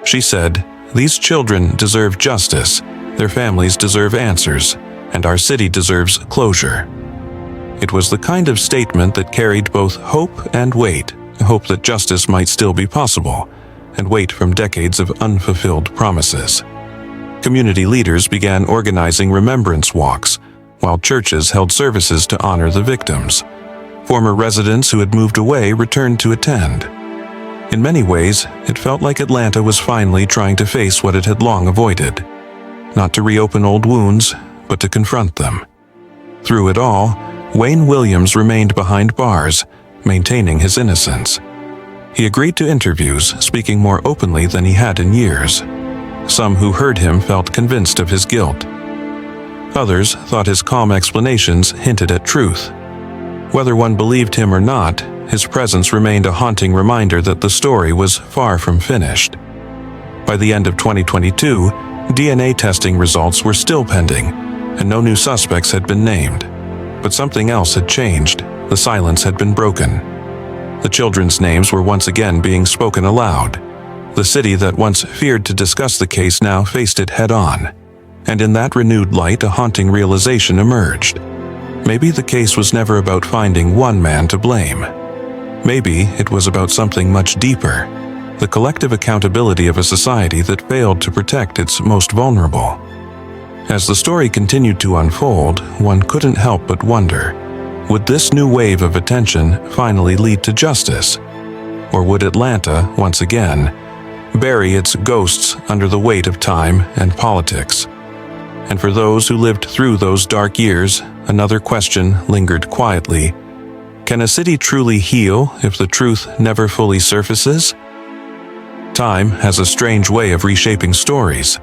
She said, "These children deserve justice, their families deserve answers, and our city deserves closure." It was the kind of statement that carried both hope and weight, hope that justice might still be possible, and weight from decades of unfulfilled promises. Community leaders began organizing remembrance walks, while churches held services to honor the victims. Former residents who had moved away returned to attend. In many ways, it felt like Atlanta was finally trying to face what it had long avoided. Not to reopen old wounds, but to confront them. Through it all, Wayne Williams remained behind bars, maintaining his innocence. He agreed to interviews, speaking more openly than he had in years. Some who heard him felt convinced of his guilt. Others thought his calm explanations hinted at truth. Whether one believed him or not, his presence remained a haunting reminder that the story was far from finished. By the end of 2022, DNA testing results were still pending, and no new suspects had been named. But something else had changed. The silence had been broken. The children's names were once again being spoken aloud. The city that once feared to discuss the case now faced it head-on. And in that renewed light, a haunting realization emerged. Maybe the case was never about finding one man to blame. Maybe it was about something much deeper, the collective accountability of a society that failed to protect its most vulnerable. As the story continued to unfold, one couldn't help but wonder, would this new wave of attention finally lead to justice? Or would Atlanta, once again, bury its ghosts under the weight of time and politics? And for those who lived through those dark years, another question lingered quietly. Can a city truly heal if the truth never fully surfaces? Time has a strange way of reshaping stories.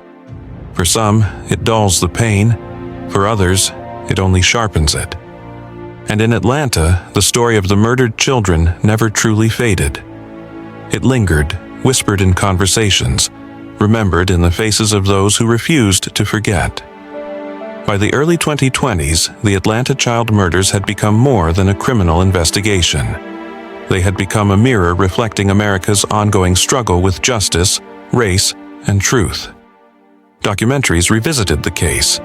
For some, it dulls the pain. For others, it only sharpens it. And in Atlanta, the story of the murdered children never truly faded. It lingered, whispered in conversations, remembered in the faces of those who refused to forget. By the early 2020s, the Atlanta child murders had become more than a criminal investigation. They had become a mirror reflecting America's ongoing struggle with justice, race, and truth. Documentaries revisited the case.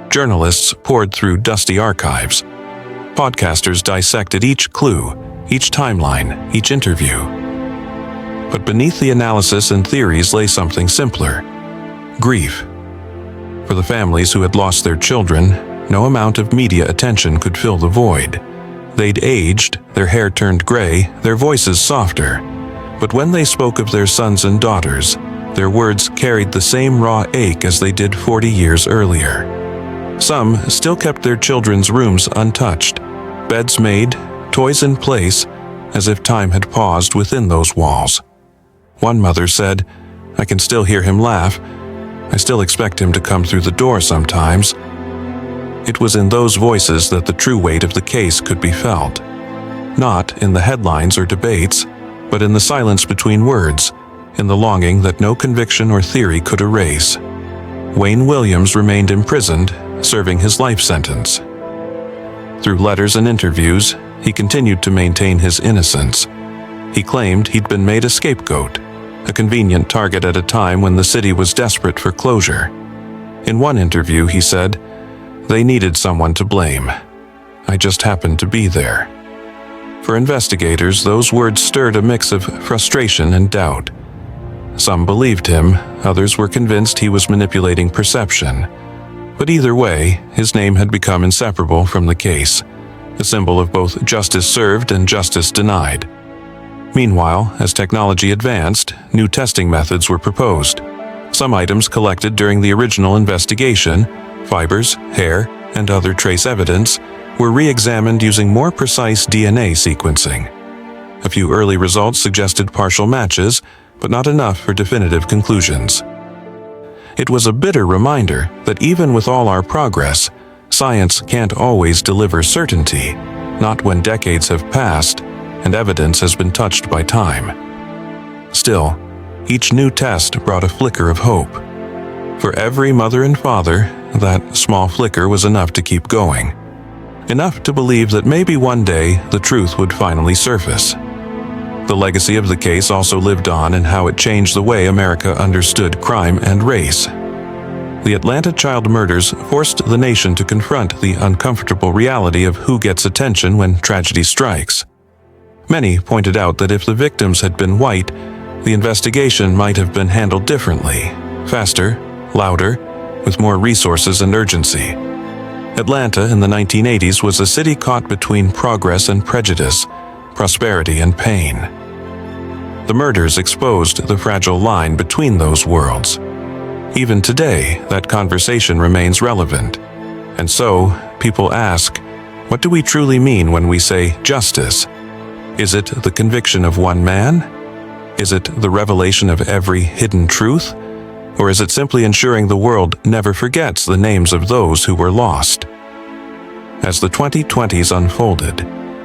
Journalists pored through dusty archives. Podcasters dissected each clue, each timeline, each interview. But beneath the analysis and theories lay something simpler: grief. For the families who had lost their children, no amount of media attention could fill the void. They'd aged, their hair turned gray, their voices softer. But when they spoke of their sons and daughters, their words carried the same raw ache as they did 40 years earlier. Some still kept their children's rooms untouched, beds made, toys in place, as if time had paused within those walls. One mother said, "I can still hear him laugh. I still expect him to come through the door sometimes." It was in those voices that the true weight of the case could be felt. Not in the headlines or debates, but in the silence between words, in the longing that no conviction or theory could erase. Wayne Williams remained imprisoned, serving his life sentence. Through letters and interviews, he continued to maintain his innocence. He claimed he'd been made a scapegoat, a convenient target at a time when the city was desperate for closure. In one interview, he said, "They needed someone to blame. I just happened to be there." For investigators, those words stirred a mix of frustration and doubt. Some believed him, others were convinced he was manipulating perception. But either way, his name had become inseparable from the case, a symbol of both justice served and justice denied. Meanwhile, as technology advanced, new testing methods were proposed. Some items collected during the original investigation, fibers, hair, and other trace evidence, were re-examined using more precise DNA sequencing. A few early results suggested partial matches, but not enough for definitive conclusions. it was a bitter reminder that even with all our progress, science can't always deliver certainty, not when decades have passed and evidence has been touched by time. Still, each new test brought a flicker of hope. For every mother and father, that small flicker was enough to keep going. Enough to believe that maybe one day the truth would finally surface. The legacy of the case also lived on in how it changed the way America understood crime and race. The Atlanta child murders forced the nation to confront the uncomfortable reality of who gets attention when tragedy strikes. Many pointed out that if the victims had been white, the investigation might have been handled differently, faster, louder, with more resources and urgency. Atlanta in the 1980s was a city caught between progress and prejudice, prosperity and pain. The murders exposed the fragile line between those worlds. Even today, that conversation remains relevant. And so, people ask, what do we truly mean when we say justice? Is it the conviction of one man? Is it the revelation of every hidden truth? Or is it simply ensuring the world never forgets the names of those who were lost? As the 2020s unfolded,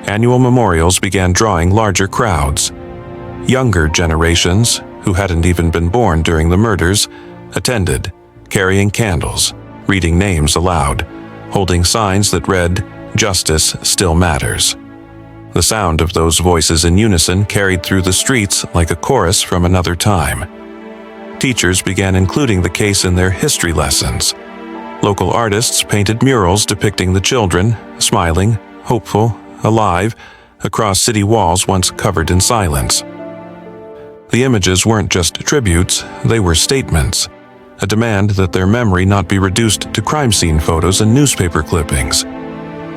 annual memorials began drawing larger crowds. Younger generations, who hadn't even been born during the murders, attended, carrying candles, reading names aloud, holding signs that read, "Justice still matters." The sound of those voices in unison carried through the streets like a chorus from another time. Teachers began including the case in their history lessons. Local artists painted murals depicting the children, smiling, hopeful, alive, across city walls once covered in silence. The images weren't just tributes, they were statements, a demand that their memory not be reduced to crime scene photos and newspaper clippings.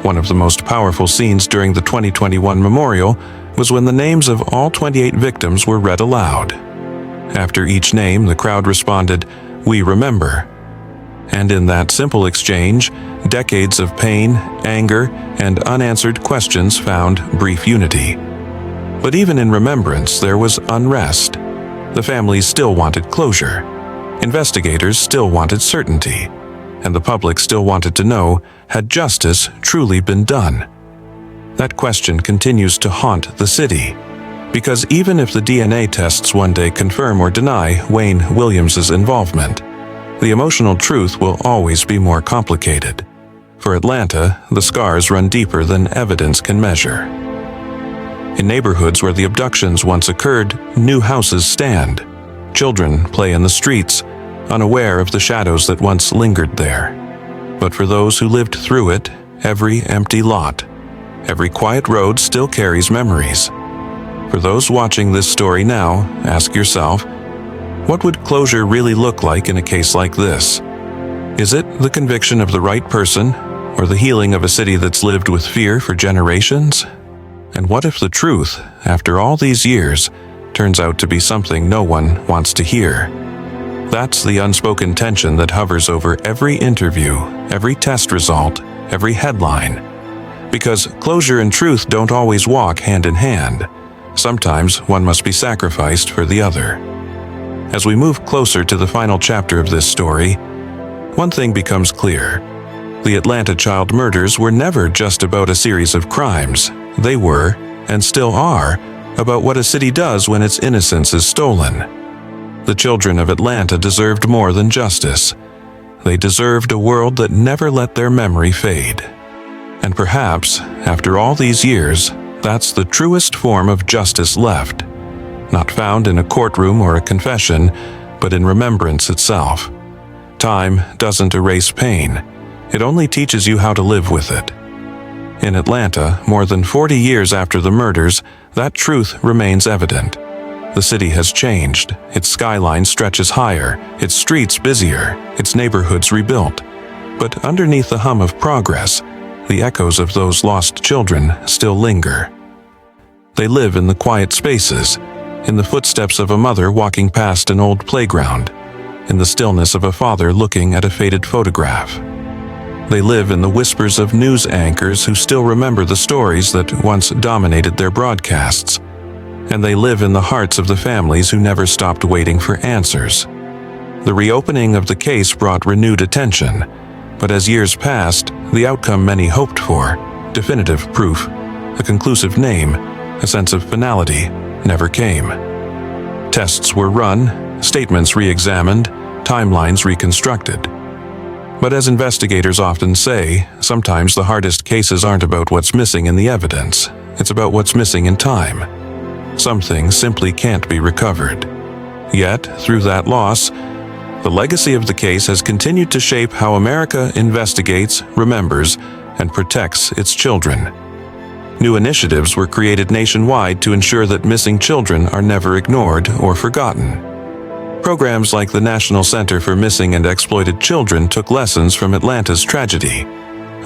One of the most powerful scenes during the 2021 memorial was when the names of all 28 victims were read aloud. After each name, the crowd responded, "We remember." And in that simple exchange, decades of pain, anger, and unanswered questions found brief unity. But even in remembrance, there was unrest. The families still wanted closure. Investigators still wanted certainty. And the public still wanted to know, had justice truly been done? That question continues to haunt the city. Because even if the DNA tests one day confirm or deny Wayne Williams's involvement, the emotional truth will always be more complicated. For Atlanta, the scars run deeper than evidence can measure. In neighborhoods where the abductions once occurred, new houses stand. Children play in the streets, unaware of the shadows that once lingered there. But for those who lived through it, every empty lot, every quiet road still carries memories. For those watching this story now, ask yourself, what would closure really look like in a case like this? Is it the conviction of the right person, or the healing of a city that's lived with fear for generations? And what if the truth, after all these years, turns out to be something no one wants to hear? That's the unspoken tension that hovers over every interview, every test result, every headline. Because closure and truth don't always walk hand in hand. Sometimes one must be sacrificed for the other. As we move closer to the final chapter of this story, one thing becomes clear. The Atlanta child murders were never just about a series of crimes. They were, and still are, about what a city does when its innocence is stolen. The children of Atlanta deserved more than justice. They deserved a world that never let their memory fade. And perhaps, after all these years, that's the truest form of justice left. Not found in a courtroom or a confession, but in remembrance itself. Time doesn't erase pain. It only teaches you how to live with it. In Atlanta, more than 40 years after the murders, that truth remains evident. The city has changed. Its skyline stretches higher, its streets busier, its neighborhoods rebuilt. But underneath the hum of progress, the echoes of those lost children still linger. They live in the quiet spaces, in the footsteps of a mother walking past an old playground, in the stillness of a father looking at a faded photograph. They live in the whispers of news anchors who still remember the stories that once dominated their broadcasts. And they live in the hearts of the families who never stopped waiting for answers. The reopening of the case brought renewed attention, but as years passed, the outcome many hoped for, definitive proof, a conclusive name, a sense of finality, never came. Tests were run, statements re-examined, timelines reconstructed. But as investigators often say, sometimes the hardest cases aren't about what's missing in the evidence, it's about what's missing in time. Some things simply can't be recovered. Yet, through that loss, the legacy of the case has continued to shape how America investigates, remembers, and protects its children. New initiatives were created nationwide to ensure that missing children are never ignored or forgotten. Programs like the National Center for Missing and Exploited Children took lessons from Atlanta's tragedy,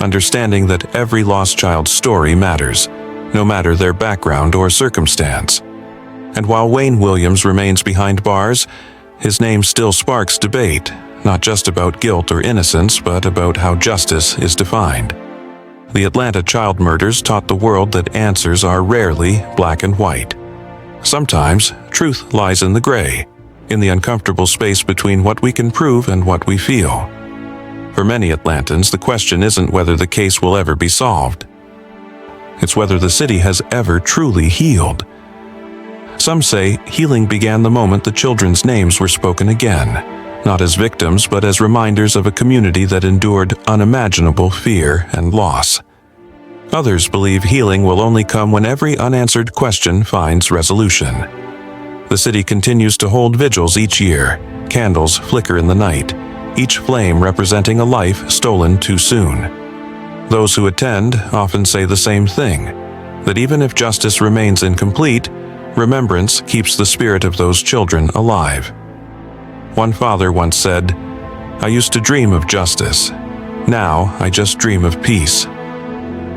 understanding that every lost child's story matters, no matter their background or circumstance. And while Wayne Williams remains behind bars, his name still sparks debate, not just about guilt or innocence, but about how justice is defined. The Atlanta child murders taught the world that answers are rarely black and white. Sometimes, truth lies in the gray, in the uncomfortable space between what we can prove and what we feel. For many Atlantans, the question isn't whether the case will ever be solved. It's whether the city has ever truly healed. Some say healing began the moment the children's names were spoken again, not as victims but as reminders of a community that endured unimaginable fear and loss. Others believe healing will only come when every unanswered question finds resolution. The city continues to hold vigils each year. Candles flicker in the night, each flame representing a life stolen too soon. Those who attend often say the same thing, that even if justice remains incomplete, remembrance keeps the spirit of those children alive. One father once said, "I used to dream of justice. Now I just dream of peace."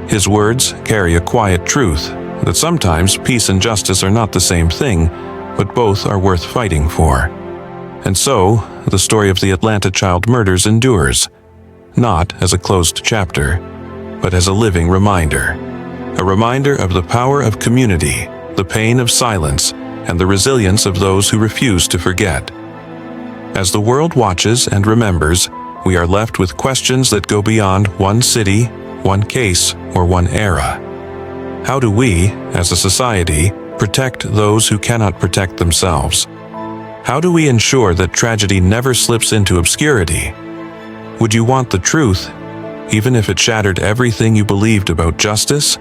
His words carry a quiet truth, that sometimes peace and justice are not the same thing, but both are worth fighting for. And so, the story of the Atlanta child murders endures, not as a closed chapter, but as a living reminder. A reminder of the power of community, the pain of silence, and the resilience of those who refuse to forget. As the world watches and remembers, we are left with questions that go beyond one city, one case, or one era. How do we, as a society, protect those who cannot protect themselves? How do we ensure that tragedy never slips into obscurity? Would you want the truth, even if it shattered everything you believed about justice?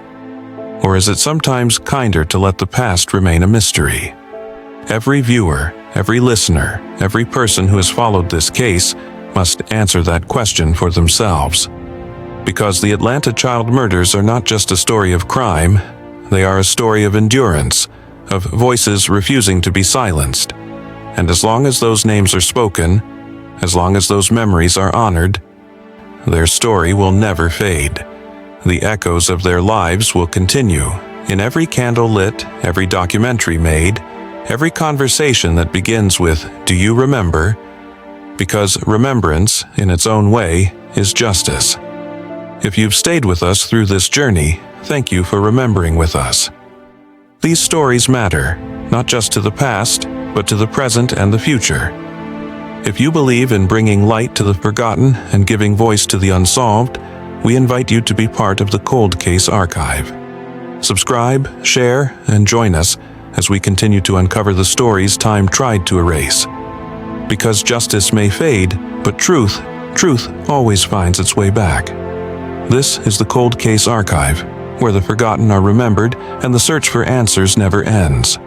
Or is it sometimes kinder to let the past remain a mystery? Every viewer, every listener, every person who has followed this case must answer that question for themselves. Because the Atlanta child murders are not just a story of crime, they are a story of endurance, of voices refusing to be silenced. And as long as those names are spoken, as long as those memories are honored, their story will never fade. The echoes of their lives will continue in every candle lit, every documentary made, every conversation that begins with, "Do you remember?" Because remembrance, in its own way, is justice. If you've stayed with us through this journey, thank you for remembering with us. These stories matter, not just to the past, but to the present and the future. If you believe in bringing light to the forgotten and giving voice to the unsolved, we invite you to be part of the Cold Case Archive. Subscribe, share, and join us as we continue to uncover the stories time tried to erase. Because justice may fade, but truth always finds its way back. This is the Cold Case Archive, where the forgotten are remembered and the search for answers never ends.